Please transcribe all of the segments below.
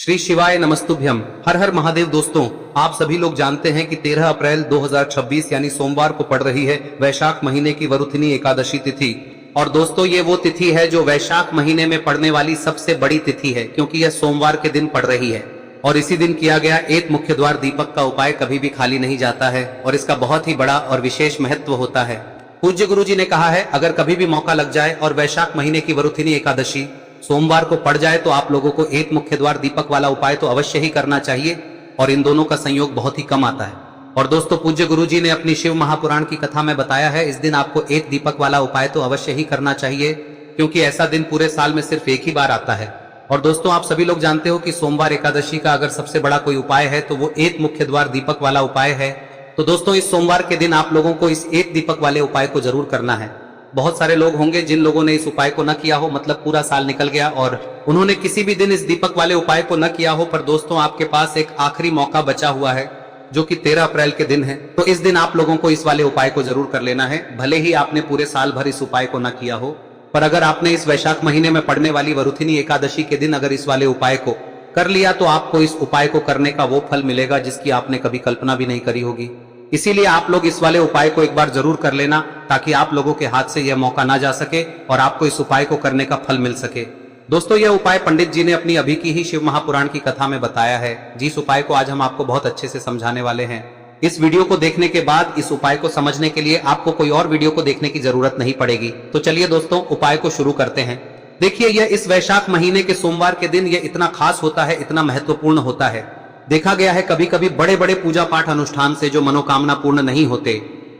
श्री शिवाय नमस्तुभ्यम। हर हर महादेव। दोस्तों, आप सभी लोग जानते हैं कि 13 अप्रैल 2026 यानी सोमवार को पड़ रही है वैशाख महीने की वरुथिनी एकादशी तिथि। और दोस्तों, ये वो तिथि है जो वैशाख महीने में पड़ने वाली सबसे बड़ी तिथि है, क्योंकि यह सोमवार के दिन पड़ रही है। और इसी दिन किया गया एक मुख्य द्वार दीपक का उपाय कभी भी खाली नहीं जाता है और इसका बहुत ही बड़ा और विशेष महत्व होता है। पूज्य गुरु जी ने कहा है, अगर कभी भी मौका लग जाए और वैशाख महीने की वरुथिनी एकादशी सोमवार को पड़ जाए तो आप लोगों को एक मुख्य द्वार दीपक वाला उपाय तो अवश्य ही करना चाहिए। और इन दोनों का संयोग बहुत ही कम आता है। और दोस्तों, पूज्य गुरु जी ने अपनी शिव महापुराण की कथा में बताया है, इस दिन आपको एक दीपक वाला उपाय तो अवश्य ही करना चाहिए, क्योंकि ऐसा दिन पूरे साल में सिर्फ एक ही बार आता है। और दोस्तों, आप सभी लोग जानते हो कि सोमवार एकादशी का अगर सबसे बड़ा कोई उपाय है तो वो एक मुख्य द्वार दीपक वाला उपाय है। तो दोस्तों, इस सोमवार के दिन आप लोगों को इस एक दीपक वाले उपाय को जरूर करना है। बहुत सारे लोग होंगे जिन लोगों ने इस उपाय को न किया हो, मतलब पूरा साल निकल गया और उन्होंने किसी भी दिन इस दीपक वाले उपाय को न किया हो। पर दोस्तों, आपके पास एक आखिरी मौका बचा हुआ है जो कि 13 अप्रैल के दिन है। तो इस दिन आप लोगों को इस वाले उपाय को जरूर कर लेना है, भले ही आपने पूरे साल भर इस उपाय को न किया हो। पर अगर आपने इस वैशाख महीने में पड़ने वाली वरुथिनी एकादशी के दिन अगर इस वाले उपाय को कर लिया तो आपको इस उपाय को करने का वो फल मिलेगा जिसकी आपने कभी कल्पना भी नहीं करी होगी। इसीलिए आप लोग इस वाले उपाय को एक बार जरूर कर लेना, ताकि आप लोगों के हाथ से यह मौका ना जा सके और आपको इस उपाय को करने का फल मिल सके। दोस्तों, यह उपाय पंडित जी ने अपनी अभी की ही शिव महापुराण की कथा में बताया है, जिस उपाय को आज हम आपको बहुत अच्छे से समझाने वाले हैं। इस वीडियो को देखने के बाद इस उपाय को समझने के लिए आपको कोई और वीडियो को देखने की जरूरत नहीं पड़ेगी। तो चलिए दोस्तों, उपाय को शुरू करते हैं। देखिए, यह इस वैशाख महीने के सोमवार के दिन यह इतना खास होता है, इतना महत्वपूर्ण होता है। देखा गया है कभी कभी बड़े बड़े पूजा पाठ अनुष्ठान से जो मनोकामना पूर्ण नहीं होते,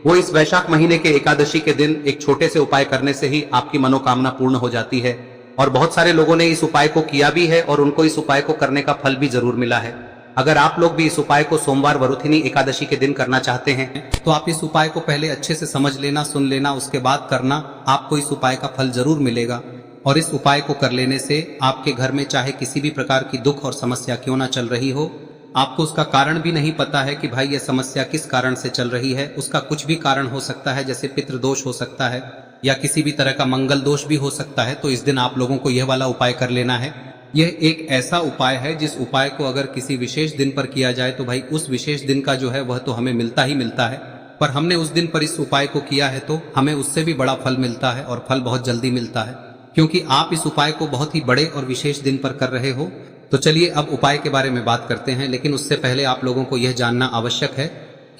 वो इस वैशाख महीने के एकादशी के दिन एक छोटे से उपाय करने से ही आपकी मनोकामना पूर्ण हो जाती है। और बहुत सारे लोगों ने इस उपाय को किया भी है और उनको इस उपाय को करने का फल भी जरूर मिला है। अगर आप लोग भी इस उपाय को सोमवार वरुथिनी एकादशी के दिन करना चाहते हैं तो आप इस उपाय को पहले अच्छे से समझ लेना, सुन लेना, उसके बाद करना। आपको इस उपाय का फल जरूर मिलेगा। और इस उपाय को कर लेने से आपके घर में चाहे किसी भी प्रकार की दुख और समस्या क्यों ना चल रही हो, आपको उसका कारण भी नहीं पता है कि भाई ये समस्या किस कारण से चल रही है, उसका कुछ भी कारण हो सकता है, जैसे पितृदोष हो सकता है या किसी भी तरह का मंगल दोष भी हो सकता है। तो इस दिन आप लोगों को यह वाला उपाय कर लेना है। यह एक ऐसा उपाय है जिस उपाय को अगर किसी विशेष दिन पर किया जाए तो भाई उस विशेष दिन का जो है वह तो हमें मिलता ही मिलता है। पर हमने उस दिन पर इस उपाय को किया है तो हमें उससे भी बड़ा फल मिलता है और फल बहुत जल्दी मिलता है, क्योंकि आप इस उपाय को बहुत ही बड़े और विशेष दिन पर कर रहे हो। तो चलिए अब उपाय के बारे में बात करते हैं, लेकिन उससे पहले आप लोगों को यह जानना आवश्यक है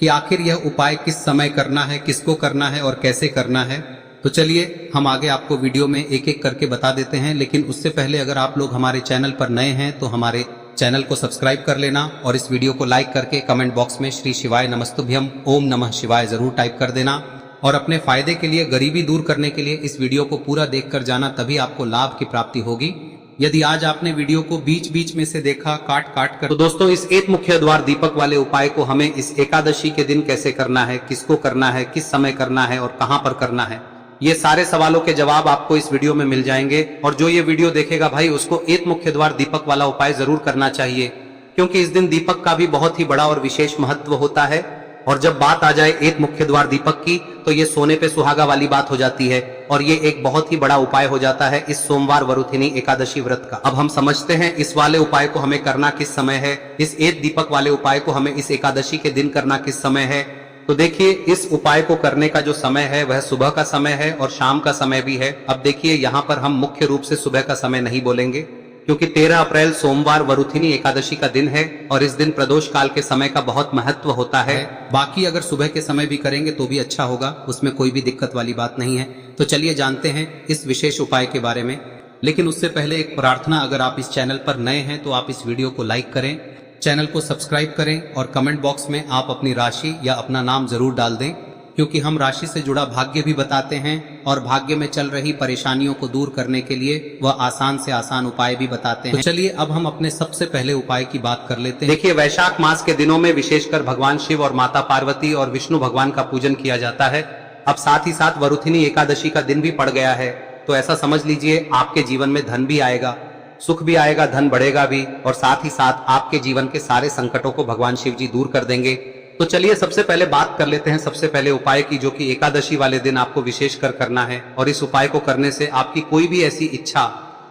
कि आखिर यह उपाय किस समय करना है, किसको करना है और कैसे करना है। तो चलिए हम आगे आपको वीडियो में एक एक करके बता देते हैं, लेकिन उससे पहले अगर आप लोग हमारे चैनल पर नए हैं तो हमारे चैनल को सब्सक्राइब कर लेना और इस वीडियो को लाइक करके कमेंट बॉक्स में श्री शिवाय नमस्तुभ्यम ओम नमः शिवाय जरूर टाइप कर देना। और अपने फायदे के लिए, गरीबी दूर करने के लिए इस वीडियो को पूरा देखकर जाना, तभी आपको लाभ की प्राप्ति होगी। यदि आज आपने वीडियो को बीच बीच में से देखा काट काट कर, तो दोस्तों इस एक मुख्य द्वार दीपक वाले उपाय को हमें इस एकादशी के दिन कैसे करना है, किसको करना है, किस समय करना है और कहां पर करना है, ये सारे सवालों के जवाब आपको इस वीडियो में मिल जाएंगे। और जो ये वीडियो देखेगा भाई उसको एक मुख्य द्वार दीपक वाला उपाय जरूर करना चाहिए, क्योंकि इस दिन दीपक का भी बहुत ही बड़ा और विशेष महत्व होता है। और जब बात आ जाए एक मुख्य द्वार दीपक की तो ये सोने पे सुहागा वाली बात हो जाती है और ये एक बहुत ही बड़ा उपाय हो जाता है इस सोमवार वरुथिनी एकादशी व्रत का। अब हम समझते हैं इस वाले उपाय को हमें करना किस समय है, इस एक दीपक वाले उपाय को हमें इस एकादशी के दिन करना किस समय है। तो देखिए, इस उपाय को करने का जो समय है वह सुबह का समय है और शाम का समय भी है। अब देखिए, यहाँ पर हम मुख्य रूप से सुबह का समय नहीं बोलेंगे, क्योंकि 13 अप्रैल सोमवार वरुथिनी एकादशी का दिन है और इस दिन प्रदोष काल के समय का बहुत महत्व होता है। बाकी अगर सुबह के समय भी करेंगे तो भी अच्छा होगा, उसमें कोई भी दिक्कत वाली बात नहीं है। तो चलिए जानते हैं इस विशेष उपाय के बारे में। लेकिन उससे पहले एक प्रार्थना, अगर आप इस चैनल पर नए हैं तो आप इस वीडियो को लाइक करें, चैनल को सब्सक्राइब करें और कमेंट बॉक्स में आप अपनी राशि या अपना नाम जरूर डाल दें, क्योंकि हम राशि से जुड़ा भाग्य भी बताते हैं और भाग्य में चल रही परेशानियों को दूर करने के लिए वह आसान से आसान उपाय भी बताते हैं। तो चलिए अब हम अपने सबसे पहले उपाय की बात कर लेते हैं। देखिए, वैशाख मास के दिनों में विशेषकर भगवान शिव और माता पार्वती और विष्णु भगवान का पूजन किया जाता है। अब साथ ही साथ वरुथिनी एकादशी का दिन भी पड़ गया है, तो ऐसा समझ लीजिए आपके जीवन में धन भी आएगा, सुख भी आएगा, धन बढ़ेगा भी, और साथ ही साथ आपके जीवन के सारे संकटों को भगवान शिव जी दूर कर देंगे। तो चलिए सबसे पहले बात कर लेते हैं सबसे पहले उपाय की, जो कि एकादशी वाले दिन आपको विशेष कर करना है। और इस उपाय को करने से आपकी कोई भी ऐसी इच्छा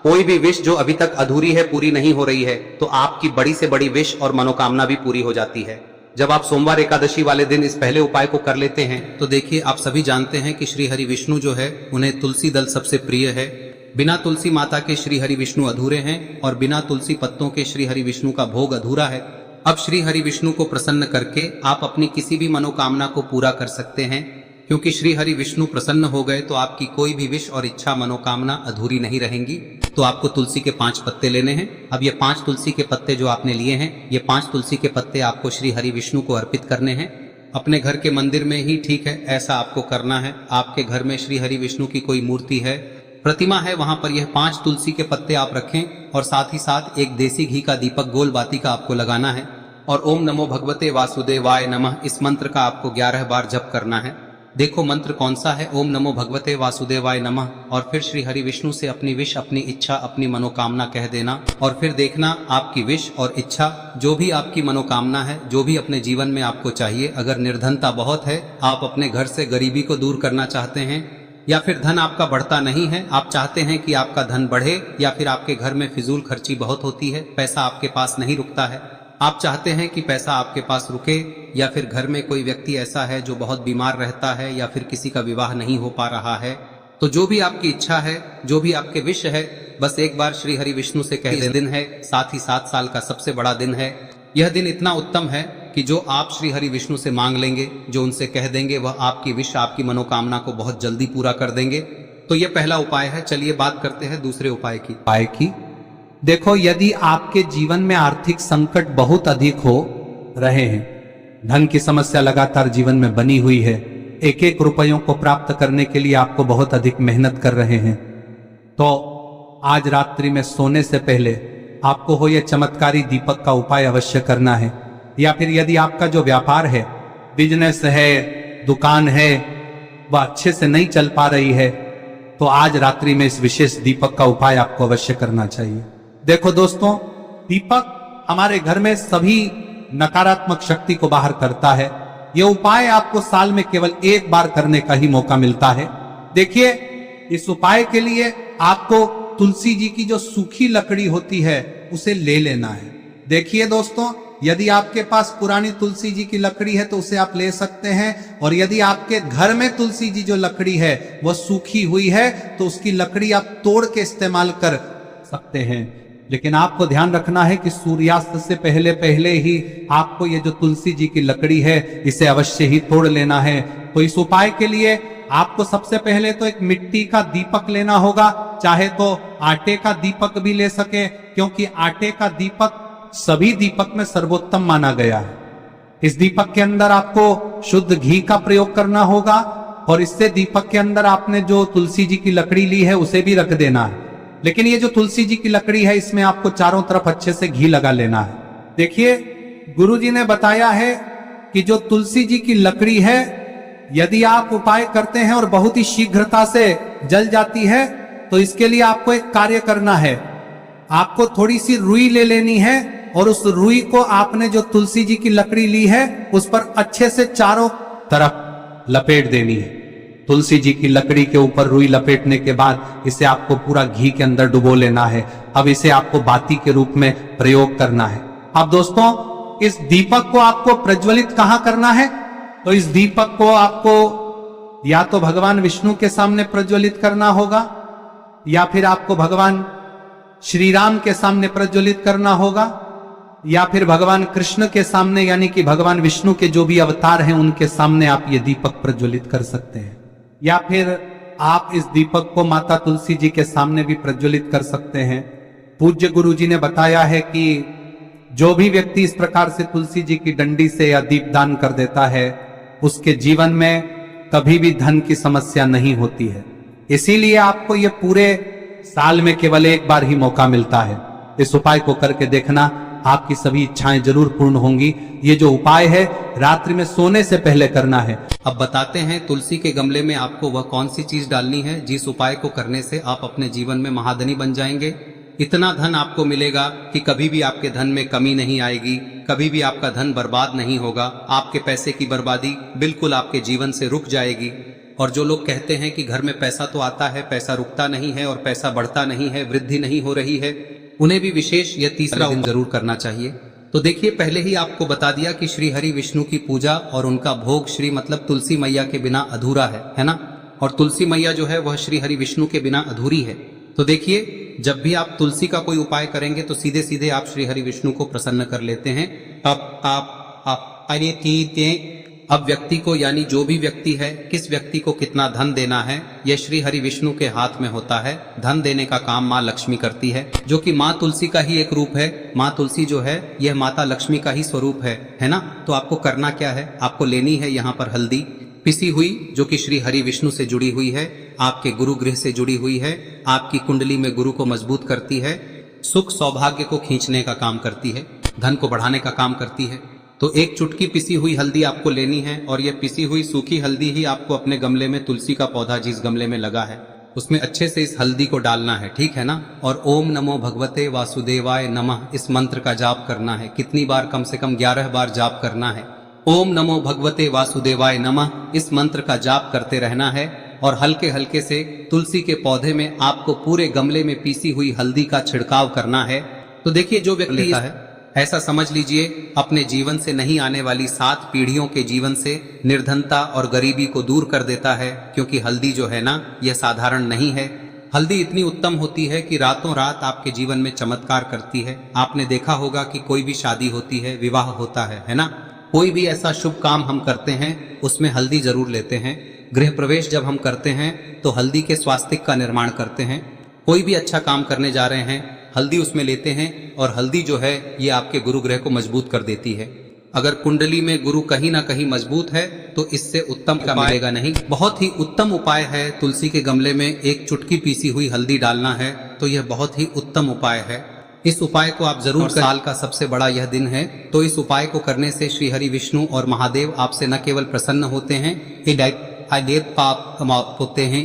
कोई भी विश जो अभी तक अधूरी है, पूरी नहीं हो रही है, तो आपकी बड़ी से बड़ी विश और मनोकामना भी पूरी हो जाती है। जब आप सोमवार एकादशी वाले दिन इस पहले उपाय को कर लेते हैं तो देखिए, आप सभी जानते हैं कि श्री हरि विष्णु जो है उन्हें तुलसी दल सबसे प्रिय है। बिना तुलसी माता के श्री हरि विष्णु अधूरे हैं और बिना तुलसी पत्तों के श्री हरि विष्णु का भोग अधूरा है। अब श्री हरि विष्णु को प्रसन्न करके आप अपनी किसी भी मनोकामना को पूरा कर सकते हैं, क्योंकि श्री हरि विष्णु प्रसन्न हो गए तो आपकी कोई भी विश और इच्छा मनोकामना अधूरी नहीं रहेंगी। तो आपको तुलसी के 5 पत्ते लेने हैं। अब ये 5 तुलसी के पत्ते जो आपने लिए हैं, ये 5 तुलसी के पत्ते आपको श्री हरि विष्णु को अर्पित करने हैं। अपने घर के मंदिर में ही ठीक है, ऐसा आपको करना है। आपके घर में श्री हरि विष्णु की कोई मूर्ति है, प्रतिमा है, वहां पर यह 5 तुलसी के पत्ते आप रखें और साथ ही साथ एक देसी घी का दीपक गोल बाती का आपको लगाना है और ओम नमो भगवते वासुदेवाय नमः इस मंत्र का आपको 11 बार जप करना है। देखो मंत्र कौन सा है, ओम नमो भगवते वासुदेवाय नमः, और फिर श्री हरि विष्णु से अपनी विश, अपनी इच्छा, अपनी मनोकामना कह देना और फिर देखना आपकी विश और इच्छा, जो भी आपकी मनोकामना है, जो भी अपने जीवन में आपको चाहिए। अगर निर्धनता बहुत है, आप अपने घर से गरीबी को दूर करना चाहते हैं, या फिर धन आपका बढ़ता नहीं है, आप चाहते हैं कि आपका धन बढ़े, या फिर आपके घर में फिजूल खर्ची बहुत होती है, पैसा आपके पास नहीं रुकता है, आप चाहते हैं कि पैसा आपके पास रुके, या फिर घर में कोई व्यक्ति ऐसा है जो बहुत बीमार रहता है, या फिर किसी का विवाह नहीं हो पा रहा है, तो जो भी आपकी इच्छा है, जो भी आपके विश है, बस एक बार श्री हरि विष्णु से कह दे। दिन है, साथ ही 7 साल का सबसे बड़ा दिन है। यह दिन इतना उत्तम है कि जो आप श्री हरि विष्णु से मांग लेंगे, जो उनसे कह देंगे, वह आपकी विश, आपकी मनोकामना को बहुत जल्दी पूरा कर देंगे। तो यह पहला उपाय है। चलिए बात करते हैं दूसरे उपाय की। देखो, यदि आपके जीवन में आर्थिक संकट बहुत अधिक हो रहे हैं, धन की समस्या लगातार जीवन में बनी हुई है, एक एक रुपयों को प्राप्त करने के लिए आपको बहुत अधिक मेहनत कर रहे हैं, तो आज रात्रि में सोने से पहले आपको हो यह चमत्कारी दीपक का उपाय अवश्य करना है। या फिर यदि आपका जो व्यापार है, बिजनेस है, दुकान है, वह अच्छे से नहीं चल पा रही है, तो आज रात्रि में इस विशेष दीपक का उपाय आपको अवश्य करना चाहिए। देखो दोस्तों, दीपक हमारे घर में सभी नकारात्मक शक्ति को बाहर करता है। यह उपाय आपको साल में केवल 1 बार करने का ही मौका मिलता है। देखिए, इस उपाय के लिए आपको तुलसी जी की जो सूखी लकड़ी होती है उसे ले लेना है। देखिए दोस्तों, यदि आपके पास पुरानी तुलसी जी की लकड़ी है तो उसे आप ले सकते हैं, और यदि आपके घर में तुलसी जी जो लकड़ी है वह सूखी हुई है तो उसकी लकड़ी आप तोड़ के इस्तेमाल कर सकते हैं। लेकिन आपको ध्यान रखना है कि सूर्यास्त से पहले पहले ही आपको ये जो तुलसी जी की लकड़ी है इसे अवश्य ही तोड़ लेना है। तो इस उपाय के लिए आपको सबसे पहले तो एक मिट्टी का दीपक लेना होगा, चाहे तो आटे का दीपक भी ले सके, क्योंकि आटे का दीपक सभी दीपक में सर्वोत्तम माना गया है। इस दीपक के अंदर आपको शुद्ध घी का प्रयोग करना होगा, और इससे दीपक के अंदर आपने जो तुलसी जी की लकड़ी ली है उसे भी रख देना है। लेकिन ये जो तुलसी जी की लकड़ी है, इसमें आपको चारों तरफ अच्छे से घी लगा लेना है। देखिए, गुरुजी ने बताया है कि जो तुलसी जी की लकड़ी है, यदि आप उपाय करते हैं और बहुत ही शीघ्रता से जल जाती है, तो इसके लिए आपको एक कार्य करना है। आपको थोड़ी सी रुई ले लेनी है और उस रुई को आपने जो तुलसी जी की लकड़ी ली है उस पर अच्छे से चारों तरफ लपेट देनी है। तुलसी जी की लकड़ी के ऊपर रुई लपेटने के बाद इसे आपको पूरा घी के अंदर डुबो लेना है। अब इसे आपको बाती के रूप में प्रयोग करना है। अब दोस्तों, इस दीपक को आपको प्रज्वलित कहां करना है? तो इस दीपक को आपको या तो भगवान विष्णु के सामने प्रज्वलित करना होगा, या फिर आपको भगवान श्री राम के सामने प्रज्वलित करना होगा, या फिर भगवान कृष्ण के सामने, यानी कि भगवान विष्णु के जो भी अवतार हैं उनके सामने आप ये दीपक प्रज्वलित कर सकते हैं। या फिर आप इस दीपक को माता तुलसी जी के सामने भी प्रज्वलित कर सकते हैं। पूज्य गुरु जी ने बताया है कि जो भी व्यक्ति इस प्रकार से तुलसी जी की डंडी से या दीपदान कर देता है, उसके जीवन में कभी भी धन की समस्या नहीं होती है। इसीलिए आपको ये पूरे साल में केवल 1 बार ही मौका मिलता है। इस उपाय को करके देखना, आपकी सभी इच्छाएं जरूर पूर्ण होंगी। ये जो उपाय है रात्रि में सोने से पहले करना है। अब बताते हैं तुलसी के गमले में आपको वह कौन सी चीज डालनी है जिस उपाय को करने से आप अपने जीवन में महाधनी बन जाएंगे। इतना धन आपको मिलेगा कि कभी भी आपके धन में कमी नहीं आएगी, कभी भी आपका धन बर्बाद नहीं होगा। आपके पैसे की बर्बादी बिल्कुल आपके जीवन से रुक जाएगी। और जो लोग कहते हैं कि घर में पैसा तो आता है, पैसा रुकता नहीं है और पैसा बढ़ता नहीं है, वृद्धि नहीं हो रही है, उन्हें भी विशेष यह तीसरा दिन जरूर करना चाहिए। तो देखिए, पहले ही आपको बता दिया कि श्री हरि विष्णु की पूजा और उनका भोग श्री मतलब तुलसी मैया के बिना अधूरा है ना। और तुलसी मैया जो है वह श्री हरि विष्णु के बिना अधूरी है। तो देखिए, जब भी आप तुलसी का कोई उपाय करेंगे तो सीधे सीधे आप श्री हरि विष्णु को प्रसन्न कर लेते हैं। अब व्यक्ति को, यानी जो भी व्यक्ति है, किस व्यक्ति को कितना धन देना है, यह श्री हरि विष्णु के हाथ में होता है। धन देने का काम माँ लक्ष्मी करती है, जो कि माँ तुलसी का ही एक रूप है। माँ तुलसी जो है यह माता लक्ष्मी का ही स्वरूप है ना। तो आपको करना क्या है, आपको लेनी है यहाँ पर हल्दी पिसी हुई, जो कि श्री हरि विष्णु से जुड़ी हुई है, आपके गुरु गृह से जुड़ी हुई है, आपकी कुंडली में गुरु को मजबूत करती है, सुख सौभाग्य को खींचने का काम करती है, धन को बढ़ाने का काम करती है। तो एक चुटकी पिसी हुई हल्दी आपको लेनी है और यह पिसी हुई सूखी हल्दी ही आपको अपने गमले में, तुलसी का पौधा जिस गमले में लगा है उसमें अच्छे से इस हल्दी को डालना है, ठीक है ना। और ओम नमो भगवते वासुदेवाय नमः इस मंत्र का जाप करना है। कितनी बार? कम से कम 11 बार जाप करना है। ओम नमो भगवते वासुदेवाय नमः इस मंत्र का जाप करते रहना है और हल्के हल्के से तुलसी के पौधे में आपको पूरे गमले में पीसी हुई हल्दी का छिड़काव करना है। तो देखिए, जो व्यक्ति लेता है, ऐसा समझ लीजिए अपने जीवन से नहीं आने वाली 7 पीढ़ियों के जीवन से निर्धनता और गरीबी को दूर कर देता है। क्योंकि हल्दी जो है ना, यह साधारण नहीं है। हल्दी इतनी उत्तम होती है कि रातों रात आपके जीवन में चमत्कार करती है। आपने देखा होगा कि कोई भी शादी होती है, विवाह होता है ना, कोई भी ऐसा शुभ काम हम करते हैं उसमें हल्दी जरूर लेते हैं। गृह प्रवेश जब हम करते हैं तो हल्दी के स्वास्तिक का निर्माण करते हैं। कोई भी अच्छा काम करने जा रहे हैं, हल्दी उसमें लेते हैं और हल्दी जो है ये आपके गुरु ग्रह को मजबूत कर देती है। अगर कुंडली में गुरु कहीं ना कहीं मजबूत है तो इससे उत्तम का मिलेगा नहीं। बहुत ही उत्तम उपाय है, तुलसी के गमले में एक चुटकी पीसी हुई हल्दी डालना है, तो यह बहुत ही उत्तम उपाय है। इस उपाय को आप जरूर करें। साल का सबसे बड़ा यह दिन है, तो इस उपाय को करने से श्री हरि विष्णु और महादेव आपसे न केवल प्रसन्न होते हैं, होते हैं,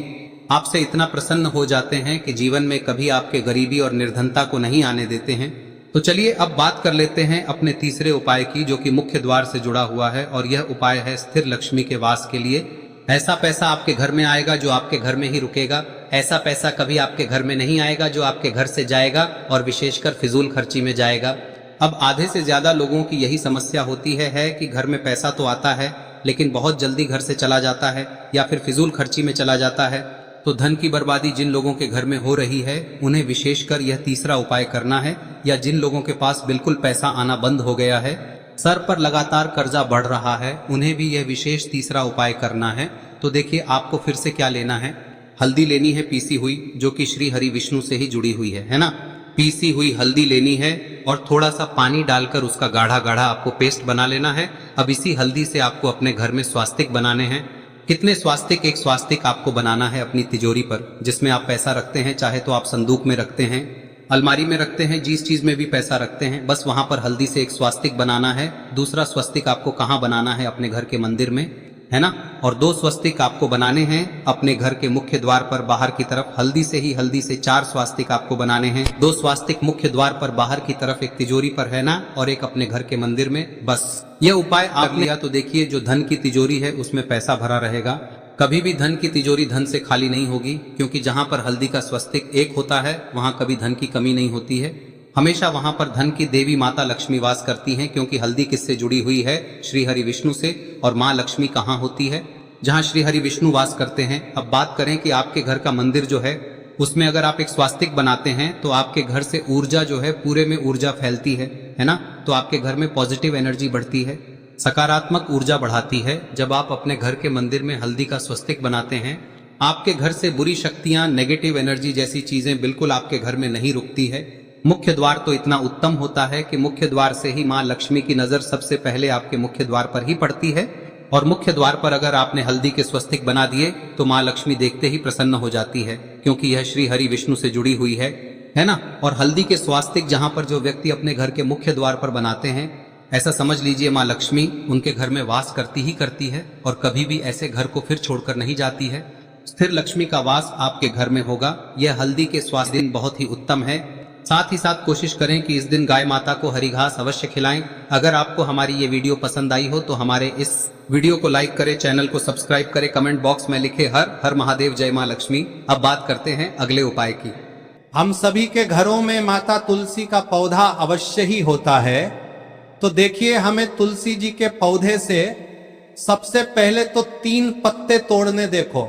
आपसे इतना प्रसन्न हो जाते हैं कि जीवन में कभी आपके गरीबी और निर्धनता को नहीं आने देते हैं। तो चलिए अब बात कर लेते हैं अपने तीसरे उपाय की, जो कि मुख्य द्वार से जुड़ा हुआ है। और यह उपाय है स्थिर लक्ष्मी के वास के लिए। ऐसा पैसा आपके घर में आएगा जो आपके घर में ही रुकेगा। ऐसा पैसा कभी आपके घर में नहीं आएगा जो आपके घर से जाएगा और विशेषकर फिजूल खर्ची में जाएगा। अब आधे से ज्यादा लोगों की यही समस्या होती है कि घर में पैसा तो आता है लेकिन बहुत जल्दी घर से चला जाता है या फिर फिजूल खर्ची में चला जाता है। तो धन की बर्बादी जिन लोगों के घर में हो रही है उन्हें विशेषकर यह तीसरा उपाय करना है। या जिन लोगों के पास बिल्कुल पैसा आना बंद हो गया है, सर पर लगातार कर्जा बढ़ रहा है, उन्हें भी यह विशेष तीसरा उपाय करना है। तो देखिए, आपको फिर से क्या लेना है, हल्दी लेनी है पीसी हुई, जो कि श्री हरि विष्णु से ही जुड़ी हुई है ना। पीसी हुई हल्दी लेनी है और थोड़ा सा पानी डालकर उसका गाढ़ा गाढ़ा आपको पेस्ट बना लेना है। अब इसी हल्दी से आपको अपने घर में स्वास्तिक बनाने हैं। कितने स्वास्तिक? एक स्वास्तिक आपको बनाना है अपनी तिजोरी पर, जिसमें आप पैसा रखते हैं। चाहे तो आप संदूक में रखते हैं, अलमारी में रखते हैं, जिस चीज में भी पैसा रखते हैं, बस वहां पर हल्दी से एक स्वास्तिक बनाना है। दूसरा स्वस्तिक आपको कहाँ बनाना है? अपने घर के मंदिर में, है ना। और 2 स्वस्तिक आपको बनाने हैं अपने घर के मुख्य द्वार पर बाहर की तरफ। हल्दी से 4 स्वास्तिक आपको बनाने हैं। 2 स्वास्तिक मुख्य द्वार पर बाहर की तरफ, एक तिजोरी पर, है ना, और एक अपने घर के मंदिर में। बस यह उपाय आप लिया तो देखिए, जो धन की तिजोरी है उसमें पैसा भरा रहेगा। कभी भी धन की तिजोरी धन से खाली नहीं होगी, क्योंकि जहां पर हल्दी का स्वस्तिक एक होता है वहां कभी धन की कमी नहीं होती है। हमेशा वहां पर धन की देवी माता लक्ष्मी वास करती हैं, क्योंकि हल्दी किससे जुड़ी हुई है? श्री हरि विष्णु से। और माँ लक्ष्मी कहाँ होती है? जहाँ श्री हरि विष्णु वास करते हैं। अब बात करें कि आपके घर का मंदिर जो है उसमें अगर आप एक स्वास्तिक बनाते हैं तो आपके घर से ऊर्जा जो है, पूरे में ऊर्जा फैलती है ना। तो आपके घर में पॉजिटिव एनर्जी बढ़ती है, सकारात्मक ऊर्जा बढ़ाती है। जब आप अपने घर के मंदिर में हल्दी का स्वस्तिक बनाते हैं, आपके घर से बुरी शक्तियां, नेगेटिव एनर्जी जैसी चीजें बिल्कुल आपके घर में नहीं रुकती है। मुख्य द्वार तो इतना उत्तम होता है कि मुख्य द्वार से ही माँ लक्ष्मी की नजर सबसे पहले आपके मुख्य द्वार पर ही पड़ती है। और मुख्य द्वार पर अगर आपने हल्दी के स्वस्तिक बना दिए तो माँ लक्ष्मी देखते ही प्रसन्न हो जाती है, क्योंकि यह श्री हरि विष्णु से जुड़ी हुई है ना। और हल्दी के स्वास्तिक जहां पर जो व्यक्ति अपने घर के मुख्य द्वार पर बनाते हैं, ऐसा समझ लीजिए माँ लक्ष्मी उनके घर में वास करती ही करती है और कभी भी ऐसे घर को फिर छोड़कर नहीं जाती है। स्थिर लक्ष्मी का वास आपके घर में होगा। यह हल्दी के स्वास्थ्य दिन बहुत ही उत्तम है। साथ ही साथ कोशिश करें कि इस दिन गाय माता को हरी घास अवश्य खिलाएं। अगर आपको हमारी ये वीडियो पसंद आई हो तो हमारे इस वीडियो को लाइक करें, चैनल को सब्सक्राइब करें, कमेंट बॉक्स में लिखे हर हर महादेव, जय मां लक्ष्मी। अब बात करते हैं अगले उपाय की। हम सभी के घरों में माता तुलसी का पौधा अवश्य ही होता है। तो देखिए, हमें तुलसी जी के पौधे से सबसे पहले तो 3 पत्ते तोड़ने। देखो,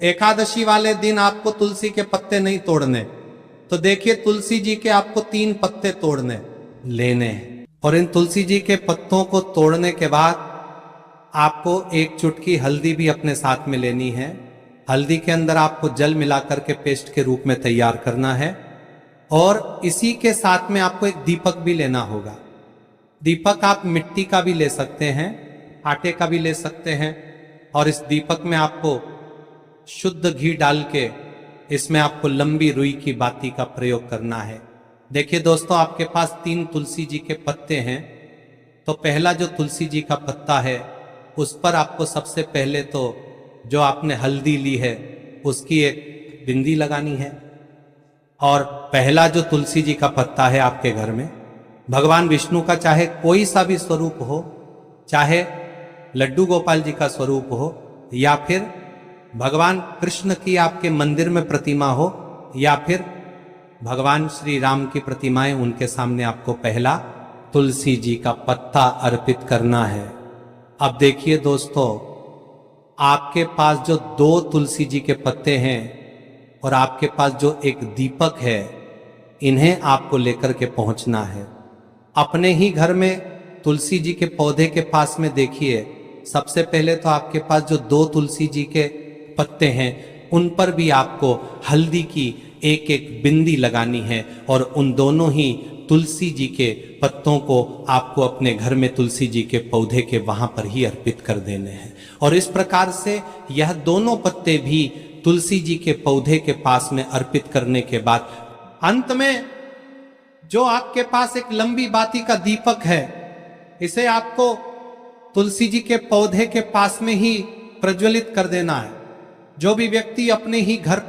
एकादशी वाले दिन आपको तुलसी के पत्ते नहीं तोड़ने। तो देखिए, तुलसी जी के आपको 3 पत्ते तोड़ने लेने हैं। और इन तुलसी जी के पत्तों को तोड़ने के बाद आपको 1 चुटकी हल्दी भी अपने साथ में लेनी है। हल्दी के अंदर आपको जल मिलाकर के पेस्ट के रूप में तैयार करना है। और इसी के साथ में आपको एक दीपक भी लेना होगा। दीपक आप मिट्टी का भी ले सकते हैं, आटे का भी ले सकते हैं। और इस दीपक में आपको शुद्ध घी डाल के इसमें आपको लंबी रुई की बाती का प्रयोग करना है। देखिए दोस्तों, आपके पास 3 तुलसी जी के पत्ते हैं। तो पहला जो तुलसी जी का पत्ता है उस पर आपको सबसे पहले तो जो आपने हल्दी ली है उसकी एक बिंदी लगानी है। और पहला जो तुलसी जी का पत्ता है आपके घर में, भगवान विष्णु का चाहे कोई सा भी स्वरूप हो, चाहे लड्डू गोपाल जी का स्वरूप हो, या फिर भगवान कृष्ण की आपके मंदिर में प्रतिमा हो, या फिर भगवान श्री राम की प्रतिमाएं, उनके सामने आपको पहला तुलसी जी का पत्ता अर्पित करना है। अब देखिए दोस्तों, आपके पास जो 2 तुलसी जी के पत्ते हैं और आपके पास जो एक दीपक है, इन्हें आपको लेकर के पहुंचना है। अपने ही घर में तुलसी जी के पौधे के पास में देखिए, सबसे पहले तो आपके पास जो 2 तुलसी जी के पत्ते हैं उन पर भी आपको हल्दी की एक एक बिंदी लगानी है। और उन दोनों ही तुलसी जी के पत्तों को आपको अपने घर में तुलसी जी के पौधे के वहां पर ही अर्पित कर देने हैं। और इस प्रकार से यह दोनों पत्ते भी तुलसी जी के पौधे के पास में अर्पित करने के बाद अंत में जो आपके पास एक लंबी बाती का दीपक है, इसे आपको तुलसी जी के पौधे के पास में ही प्रज्वलित कर देना है। जो भी व्यक्ति अपने ही घर पर